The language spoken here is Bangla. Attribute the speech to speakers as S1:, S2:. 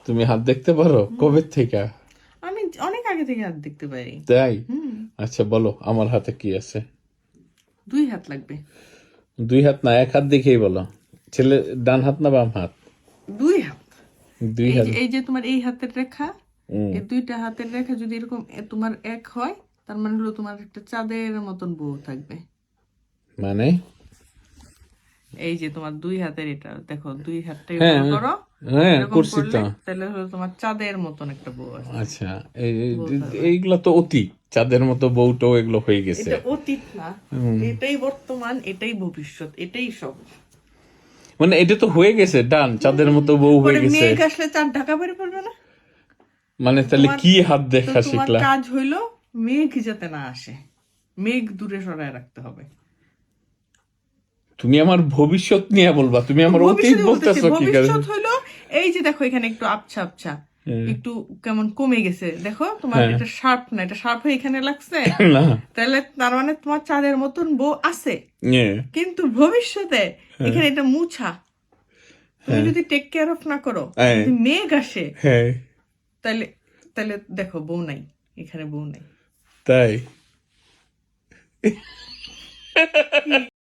S1: তুমি হাত দেখতে পারো কবে থেকে?
S2: আমি অনেক আগে থেকে হাত দেখতে পারি।
S1: তাই? আচ্ছা বলো আমার হাতে কি আছে।
S2: 2 হাত লাগবে।
S1: 2 হাত না, 1 হাত দেখেই বলো। ছেলে ডান হাত না বাম হাত?
S2: 2 হাত।
S1: 2 হাত।
S2: এই যে তোমার এই হাতের রেখা, এই 2টা হাতের রেখা যদি এরকম তোমার এক হয়, তার মানে হলো তোমার একটা চাঁদের মতন বউ থাকবে।
S1: মানে
S2: এই যে তোমার 2 হাতের এটা দেখো, 2 হাতটাই
S1: হ্যাঁ
S2: উপরে করো,
S1: হ্যাঁ
S2: এরকম
S1: করছি
S2: করলে
S1: তো।
S2: তাহলে হলো তোমার চাঁদের মতন একটা বউ আছে।
S1: আচ্ছা
S2: বউ থাকবে।
S1: এইগুলা তো অতীত, চাঁদের মতো বউটো এগুলো হয়ে গেছে।
S2: এটা অতীত না, এটাই বর্তমান, এটাই ভবিষ্যৎ, এটাই সব।
S1: মানে এটা তো হয়ে গেছে, ডান, চাঁদের মতো বউ হয়ে
S2: পরে
S1: গেছে।
S2: মেঘ আসলে চাঁদ ঢাকা পড়ে পড়বে না?
S1: মানে তাহলে
S2: তোমার
S1: কি হাত
S2: তো
S1: দেখা
S2: তোমার
S1: শিখলা?
S2: কাজ হইলো মেঘ যাতে না আসে, মেঘ দূরে সরায় রাখতে হবে।
S1: তুমি আমার ভবিষ্যৎ নিয়ে বলবা, তুমি আমার অতীত
S2: ভবিষ্যতে বলতেছি,
S1: বলতেছো কি করে?
S2: ভবিষ্যৎ হইলো এই যে দেখো এখানে একটু আবছা আবছা, একটু কেমন কমে গেছে, দেখো তোমার
S1: হ্যাঁ।
S2: এটা শার্প না, এটা শার্প হয়ে এখানে লাগছে।
S1: না।
S2: তাহলে তার মানে তোমার চাঁদের মতন বউ আছে,
S1: হ্যাঁ,
S2: কিন্তু ভবিষ্যতে এখানে এটা মুছা। তুমি
S1: হ্যাঁ,
S2: যদি টেক কেয়ার অফ না করো,
S1: হ্যাঁ,
S2: যদি মেঘ আসে,
S1: হ্যাঁ,
S2: তাহলে তাহলে দেখো বউ নাই, এখানে বউ নাই।
S1: তাই।